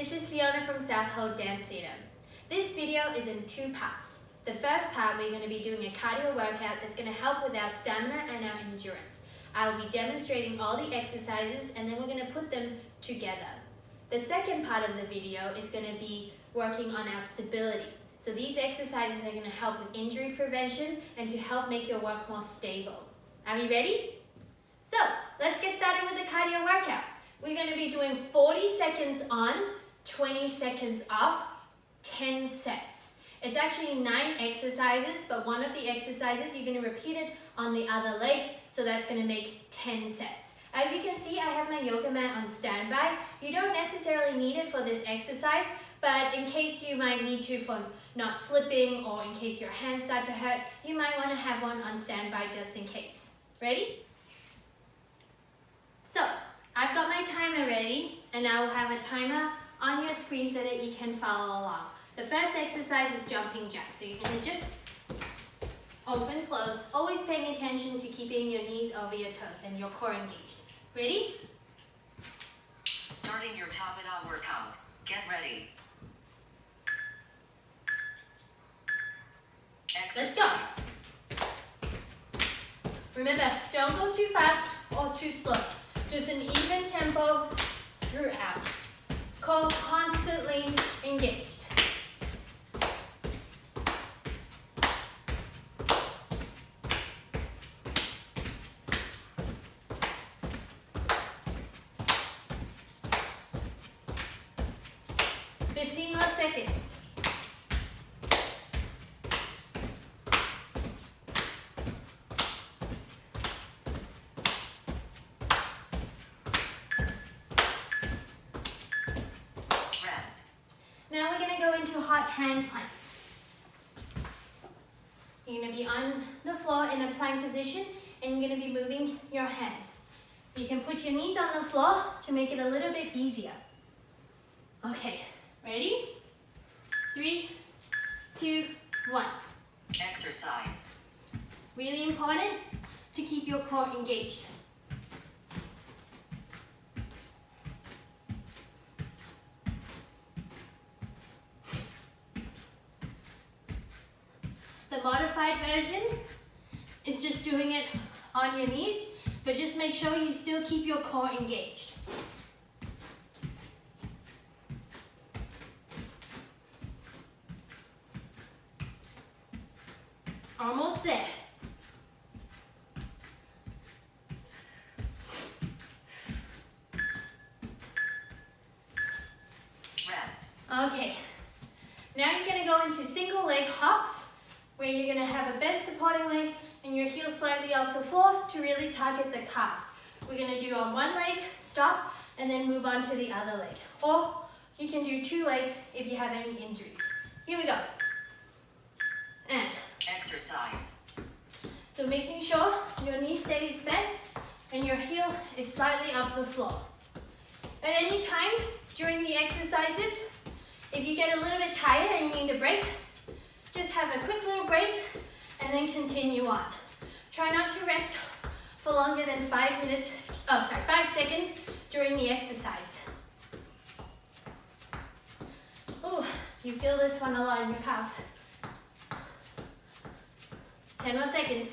this is Fiona from Southold Dance Theatre. This video is in two parts. The first part, we're going to be doing a cardio workout that's going to help with our stamina and our endurance. I'll be demonstrating all the exercises and then we're going to put them together. The second part of the video is going to be working on our stability. So these exercises are going to help with injury prevention and to help make your work more stable. Are we ready? So let's get started with the cardio workout. We're going to be doing 40 seconds on, 20 seconds off, 10 sets. It's actually 9 exercises, but one of the exercises you're going to repeat it on the other leg, so that's going to make 10 sets. As you can see, I have my yoga mat on standby. You don't necessarily need it for this exercise, but in case you might need to for not slipping or in case your hands start to hurt, you might want to have one on standby just in case. Ready? So, I've got my timer ready, and I will have a timer on your screen so that you can follow along. The first exercise is jumping jacks. So you're going to just open, close, always paying attention to keeping your knees over your toes and your core engaged. Ready? Starting your top-it-on workout. Get ready. Let's go. Remember, don't go too fast or too slow. Just an even tempo throughout. Core constantly engaged. More seconds. Rest. Now we're going to go into hot hand planks. You're going to be on the floor in a plank position and you're going to be moving your hands. You can put your knees on the floor to make it a little bit easier. Okay, ready? 3, 2, 1. Exercise. Really important to keep your core engaged. The modified version is just doing it on your knees, but just make sure you still keep your core engaged. Almost there. Rest. Okay. Now you're going to go into single leg hops, where you're going to have a bent supporting leg and your heel slightly off the floor to really target the calves. We're going to do on one leg, stop, and then move on to the other leg. Or you can do 2 legs if you have any injuries. Here we go. And exercise. so making sure your knee stays bent and your heel is slightly off the floor. At any time during the exercises, if you get a little bit tired and you need a break, just have a quick little break and then continue on. Try not to rest for longer than 5 seconds during the exercise. Ooh, you feel this one a lot in your calves. 10 more seconds.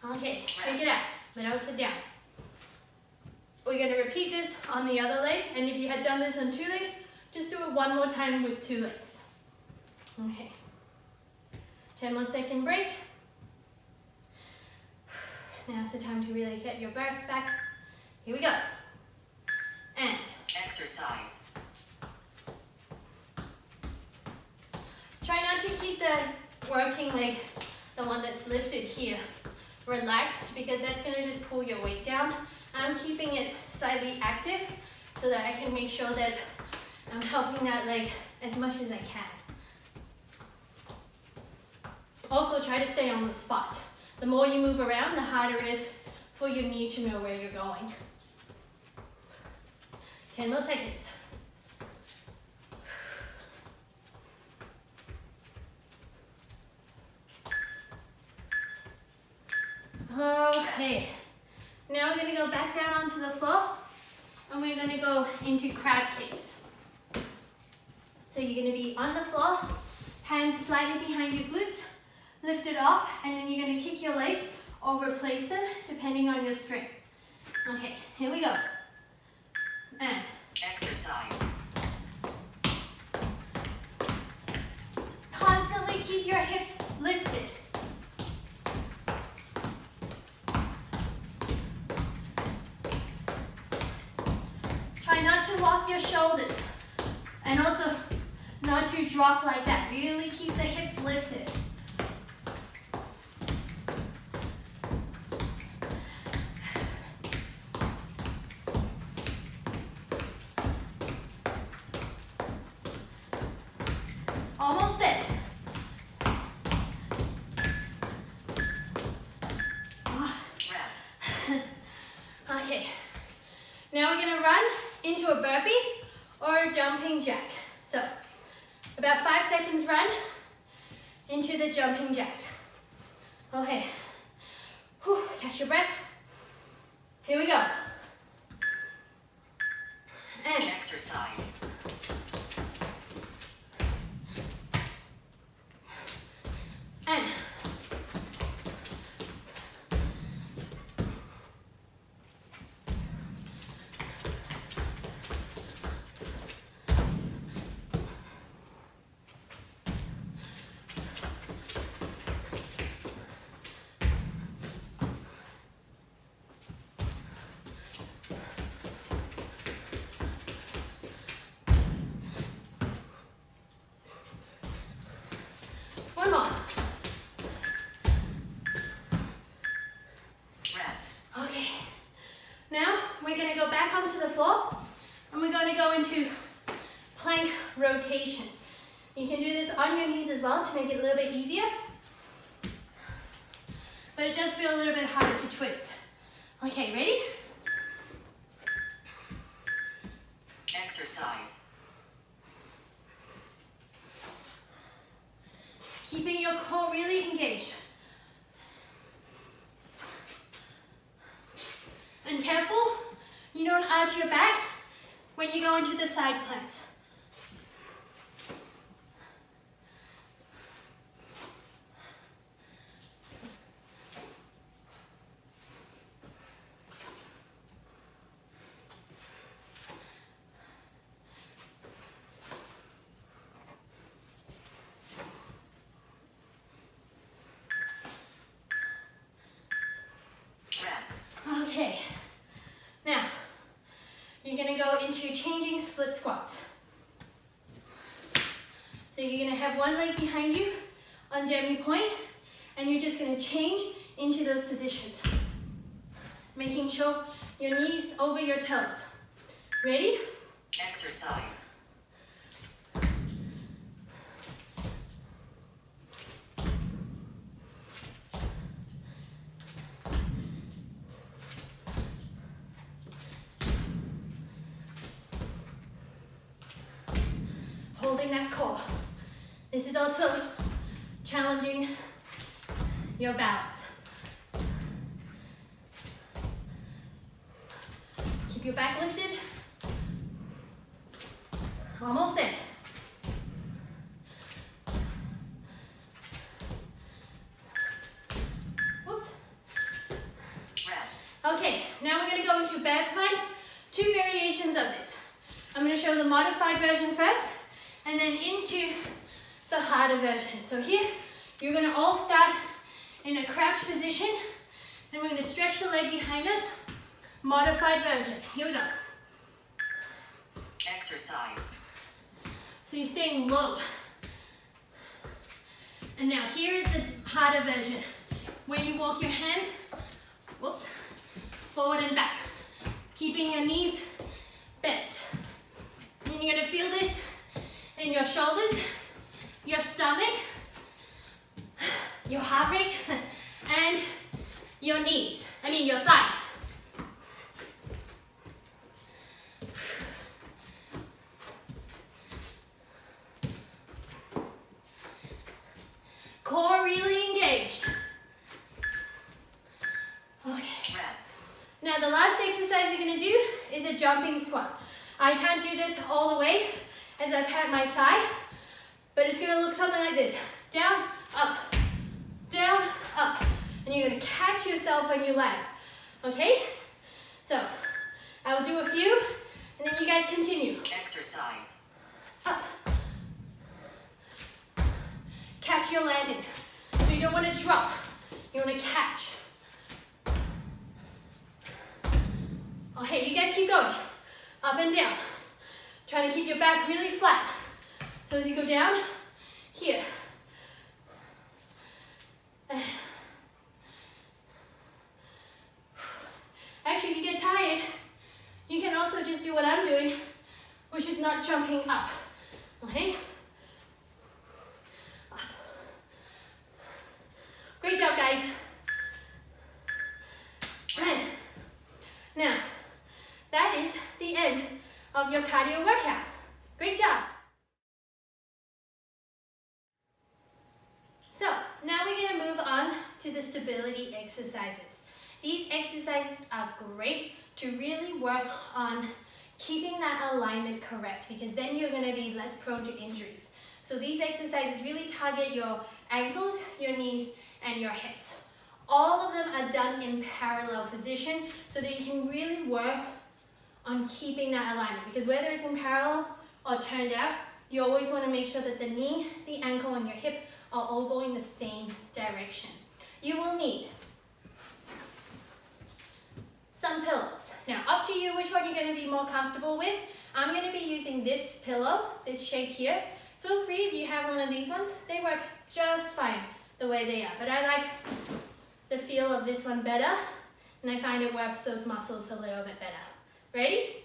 Okay, shake it out, but don't sit down. We're going to repeat this on the other leg, and if you had done this on 2 legs, just do it one more time with 2 legs. Okay. 10 more second break. Now's the time to really get your breath back. Here we go. And exercise. Try not to keep the working leg, the one that's lifted here, relaxed, because that's going to just pull your weight down. I'm keeping it slightly active so that I can make sure that I'm helping that leg as much as I can. Also, try to stay on the spot. The more you move around, the harder it is for your knee to know where you're going. 10 more seconds. back down onto the floor and we're going to go into crab kicks. So you're going to be on the floor, hands slightly behind your glutes, lift it off, and then you're going to kick your legs or replace them depending on your strength. Okay, here we go. And Exercise. constantly keep your hips lifted. Try not to lock your shoulders and also not to drop like that. Really keep the hips lifted. Almost there. Rest. Okay, now we're going to run into a burpee or a jumping jack. So, about 5 seconds run into the jumping jack. Okay, whew, catch your breath. Here we go. And Exercise. and one more. Rest. Okay, now we're going to go back onto the floor and we're going to go into plank rotation. You can do this on your knees as well to make it a little bit easier, but it does feel a little bit harder to twist. Okay, ready? Exercise. Keeping your core really engaged. And careful, you don't arch your back when you go into the side planks. Rest. Okay, now you're going to go into changing split squats. So you're going to have one leg behind you on demi point and you're just going to change into those positions. Making sure your knees over your toes. Ready? Exercise. Holding that core. This is also challenging your balance. Keep your back lifted. Almost there. Whoops. Rest. Okay, now we're going to go into bad planks. 2 variations of this. I'm going to show the modified version first, and then into the harder version. So here, you're going to all start in a crouch position, and we're going to stretch the leg behind us. Modified version. Here we go. Exercise. So you're staying low. And now here is the harder version, where you walk your hands, whoops, forward and back, keeping your knees bent. And you're going to feel this in your shoulders, your stomach, your heart rate, and your knees, your thighs. Core really engaged. Okay. Rest. Now the last gonna do is a jumping squat. I can't do this all the way as I've had my thigh, but it's gonna look something like this. Down, up, and you're gonna catch yourself when you land, okay? So, I will do a few, and then you guys continue. Exercise. Up. Catch your landing. So you don't want to drop, you want to catch. Okay, you guys keep going. Up and down. Trying to keep your back really flat. So as you go down, here. Actually, if you get tired, you can also just do what I'm doing, which is not jumping up. Okay? Up. Great job, guys. Nice. Now, that is the end of your cardio workout. Great job. So, now we're going to move on to the stability exercises. These exercises are great to really work on keeping that alignment correct, because then you're going to be less prone to injuries. So these exercises really target your ankles, your knees, and your hips. All of them are done in parallel position so that you can really work on keeping that alignment, because whether it's in parallel or turned out, you always want to make sure that the knee, the ankle, and your hip are all going the same direction. You will need some pillows. Now, up to you which one you're going to be more comfortable with. I'm going to be using this pillow, this shape here. Feel free if you have one of these ones. They work just fine the way they are, but I like the feel of this one better, and I find it works those muscles a little bit better. Ready?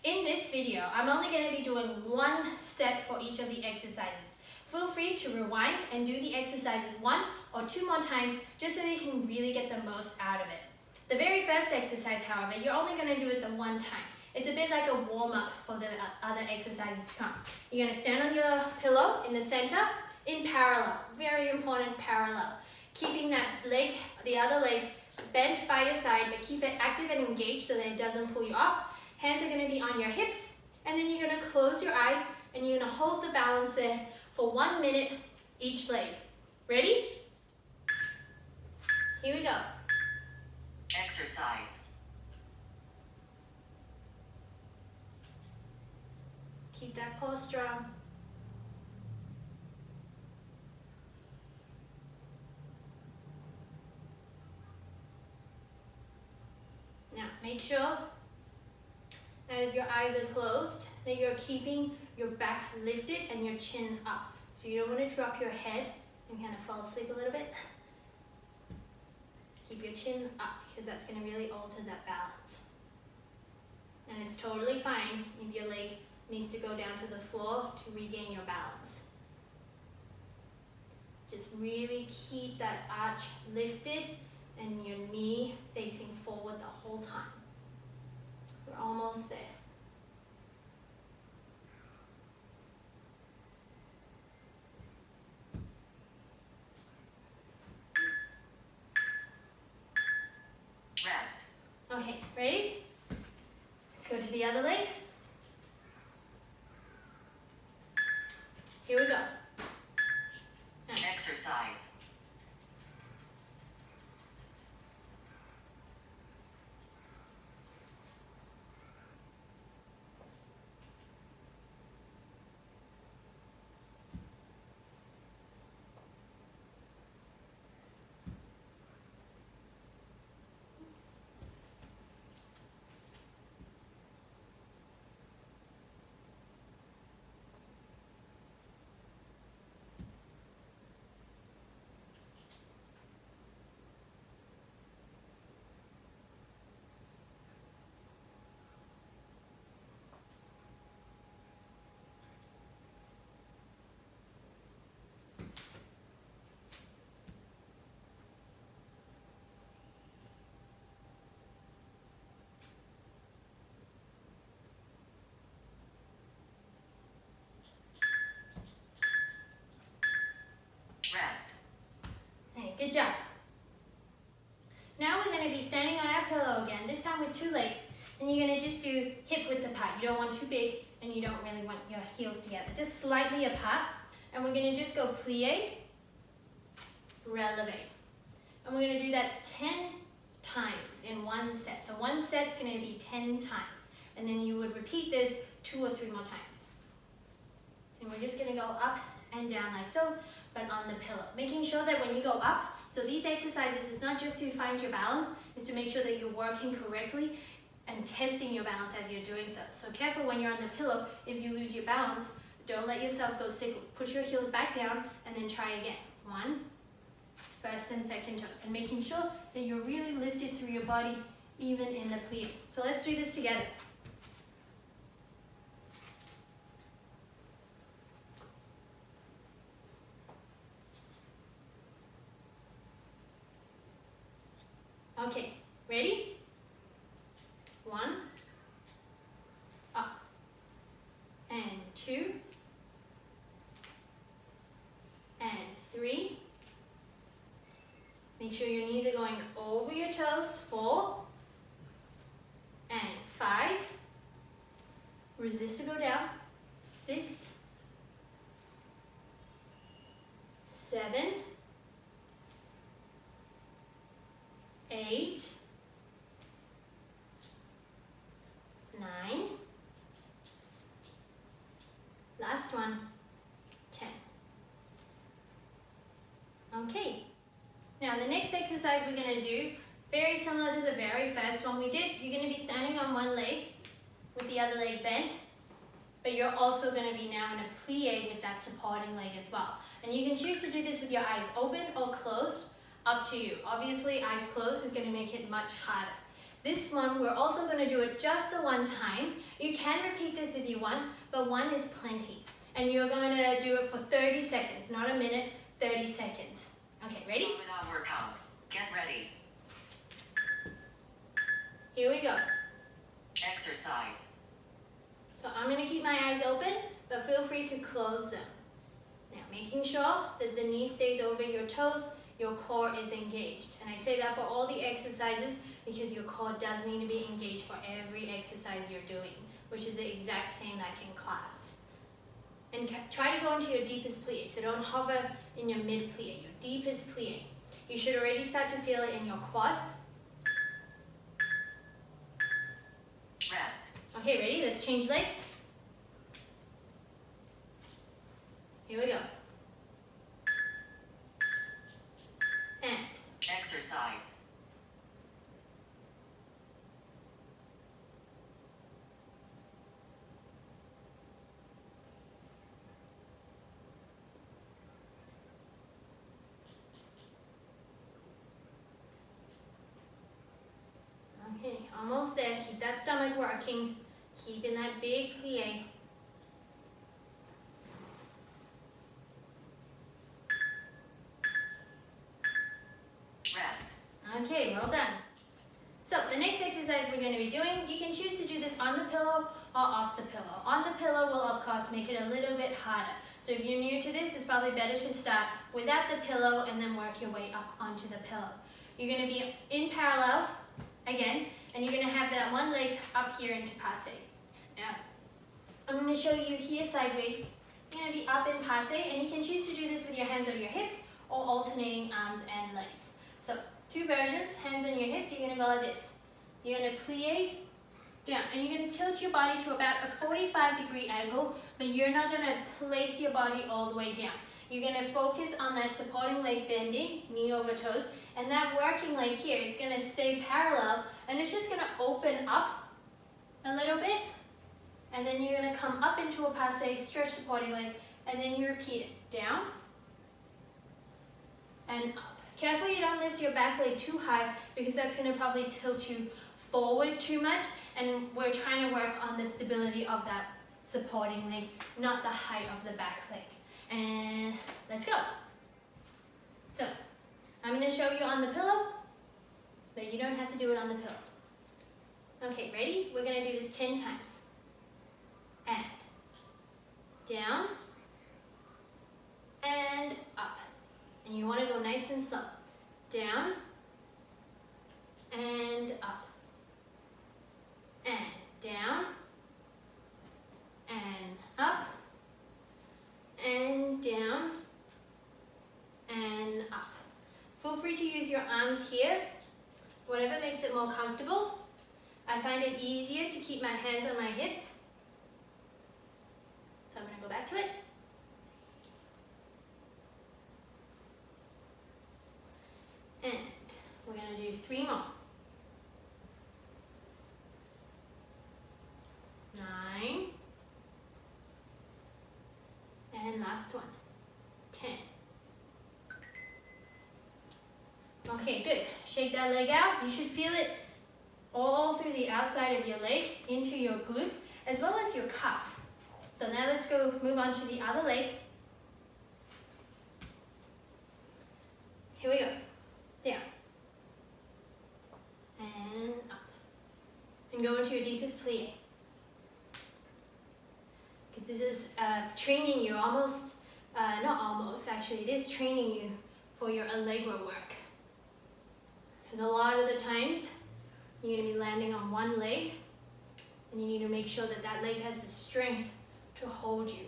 In this video, I'm only going to be doing one set for each of the exercises. Feel free to rewind and do the exercises 1 or 2 more times just so that you can really get the most out of it. The very first exercise, however, you're only going to do it the one time. It's a bit like a warm-up for the other exercises to come. You're going to stand on your pillow in the center in parallel. Very important, parallel. Keeping that leg, the other leg, bent by your side, but keep it active and engaged so that it doesn't pull you off. Hands are going to be on your hips, and then you're going to close your eyes and you're going to hold the balance there for 1 minute each leg. Ready? Here we go. Exercise. Keep that core strong. Now, make sure as your eyes are closed that you're keeping your back lifted and your chin up. So you don't want to drop your head and kind of fall asleep a little bit. Keep your chin up because that's going to really alter that balance. And it's totally fine if your leg needs to go down to the floor to regain your balance. Just really keep that arch lifted and your knee facing forward the whole time. We're almost there. Rest. Okay, ready? Let's go to the other leg. Here we go. Now, Exercise. Rest. hey, good job. Now we're going to be standing on our pillow again, this time with two legs. And you're going to just do hip width apart. You don't want too big and you don't really want your heels together. Just slightly apart. And we're going to just go plie, releve. And we're going to do that 10 times in one set. So one set's going to be 10 times. And then you would repeat this 2 or 3 more times. And we're just going to go up and down like so, but on the pillow. Making sure that when you go up, so these exercises is not just to find your balance, it's to make sure that you're working correctly and testing your balance as you're doing so. So careful when you're on the pillow, if you lose your balance, don't let yourself go sick. Put your heels back down and then try again. 1, first and second toes. And making sure that you're really lifted through your body, even in the plie. So let's do this together. Okay, ready? 1, up, and 2, and 3. Make sure your knees are going over your toes. 4, and 5. Resist to go down. 6, 7, 8, 9, last one, 10. Okay, now the next exercise we're going to do, very similar to the very first one we did. You're going to be standing on one leg with the other leg bent, but you're also going to be now in a plie with that supporting leg as well. And you can choose to do this with your eyes open or closed, up to you. Obviously, eyes closed is going to make it much harder. This one, we're also going to do it just the one time. You can repeat this if you want, but one is plenty. And you're going to do it for 30 seconds, not a minute, 30 seconds. Okay, ready? Without workout. Get ready. Here we go. Exercise. So I'm going to keep my eyes open, but feel free to close them. Now, making sure that the knee stays over your toes, your core is engaged. And I say that for all the exercises because your core does need to be engaged for every exercise you're doing, which is the exact same like in class. And try to go into your deepest plie. So don't hover in your mid plie, your deepest plie. You should already start to feel it in your quad. Rest. Okay, ready? Let's change legs. Here we go. And exercise. Okay, almost there. Keep that stomach working. Keep in that big plie. Rest. Okay, well done. So the next exercise we're going to be doing, you can choose to do this on the pillow or off the pillow. On the pillow will of course make it a little bit harder. So if you're new to this, it's probably better to start without the pillow and then work your way up onto the pillow. You're going to be in parallel again, and you're going to have that one leg up here into passe. Now, I'm going to show you here sideways. You're going to be up in passe, and you can choose to do this with your hands on your hips or alternating arms and legs. So, 2 versions, hands on your hips, you're going to go like this. You're going to plie down, and you're going to tilt your body to about a 45-degree angle, but you're not going to place your body all the way down. You're going to focus on that supporting leg bending, knee over toes, and that working leg here is going to stay parallel, and it's just going to open up a little bit, and then you're going to come up into a passe, stretch supporting leg, and then you repeat it. Down, and up. Careful you don't lift your back leg too high because that's going to probably tilt you forward too much, and we're trying to work on the stability of that supporting leg, not the height of the back leg. And let's go. So, I'm going to show you on the pillow, but you don't have to do it on the pillow. Okay, ready? We're going to do this 10 times. And down, and up. And you want to go nice and slow. Down, and up, and down, and up, and down, and up. Feel free to use your arms here, whatever makes it more comfortable. I find it easier to keep my hands on my hips. So I'm going to go back to it. And we're going to do 3 more. 9. And last one. 10. Okay, good. Shake that leg out. You should feel it all through the outside of your leg into your glutes as well as your calf. So now let's go move on to the other leg. Here we go. Down. And up. And go into your deepest plie. Because this is training you almost, not almost, actually it is training you for your allegro work. Because a lot of the times, you're going to be landing on one leg, and you need to make sure that that leg has the strength to hold you.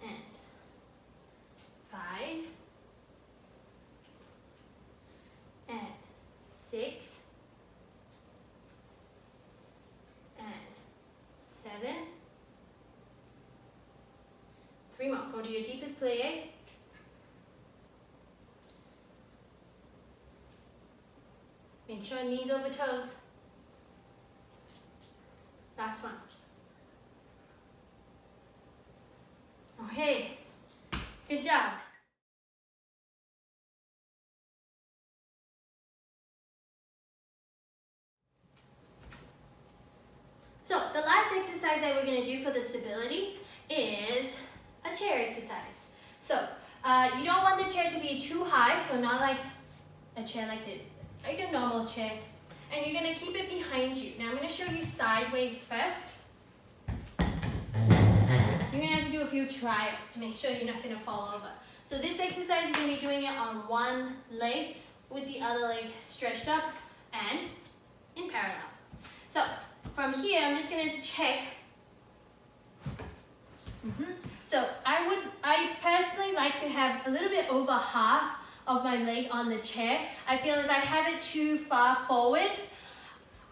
And 5, and 6, and 7, 3 more. Go to your deepest plie. Make sure knees over toes. Last one. Okay, good job. So the last exercise that we're going to do for the stability is a chair exercise. So you don't want the chair to be too high, so not like a chair like this, like a normal chair. And you're going to keep it behind you. Now I'm going to show you sideways first. You're going to have to do a few trials to make sure you're not going to fall over. So this exercise, you're going to be doing it on one leg with the other leg stretched up and in parallel. So from here, I'm just going to check. So I personally like to have a little bit over half of my leg on the chair. I feel if I have it too far forward,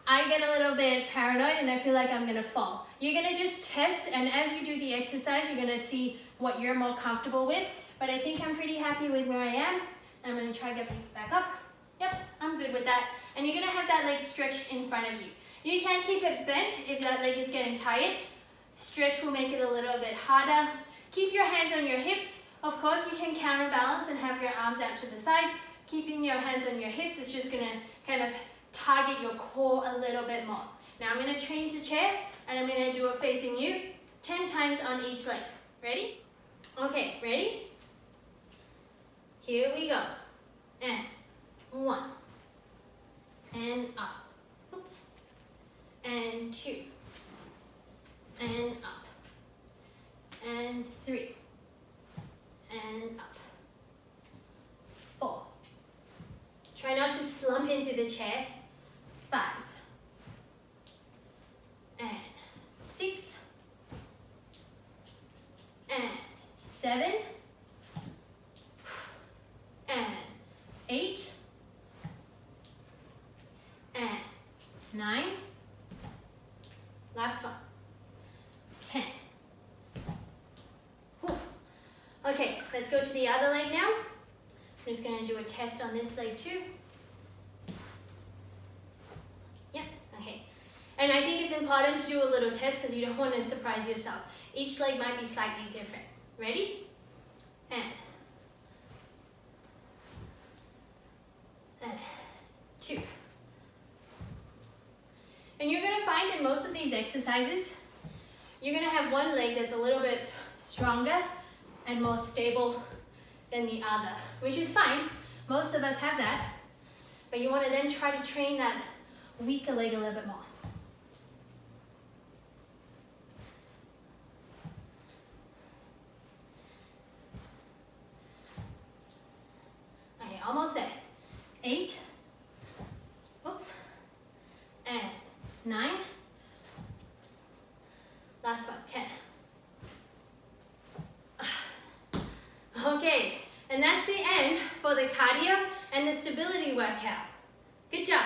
I get a little bit paranoid and I feel like I'm gonna fall. You're gonna just test, and as you do the exercise, you're gonna see what you're more comfortable with. But I think I'm pretty happy with where I am. I'm gonna try getting back up. Yep, I'm good with that. And you're gonna have that leg stretched in front of you. You can keep it bent if that leg is getting tired. Stretch will make it a little bit harder. Keep your hands on your hips. Of course, you can counterbalance and have your arms out to the side. Keeping your hands on your hips is just gonna kind of target your core a little bit more. Now I'm gonna change the chair and I'm gonna do it facing you 10 times on each leg. Ready? Okay, ready? Here we go. And 1. And up. Oops. And 2. And up. And 3. And up. 4. Try not to slump into the chair. 5. And 6. And 7. And 8. And 9. Last one. 10. Whew. Okay, let's go to the other leg now. I'm just going to do a test on this leg too. Yep, okay. And I think it's important to do a little test because you don't want to surprise yourself. Each leg might be slightly different. Ready? And 2. And you're going to find in most of these exercises, you're going to have one leg that's a little bit stronger and more stable than the other, which is fine. Most of us have that. But you want to then try to train that weaker leg a little bit more. 8, oops, and 9, last one, 10. Okay, and that's the end for the cardio and the stability workout. Good job.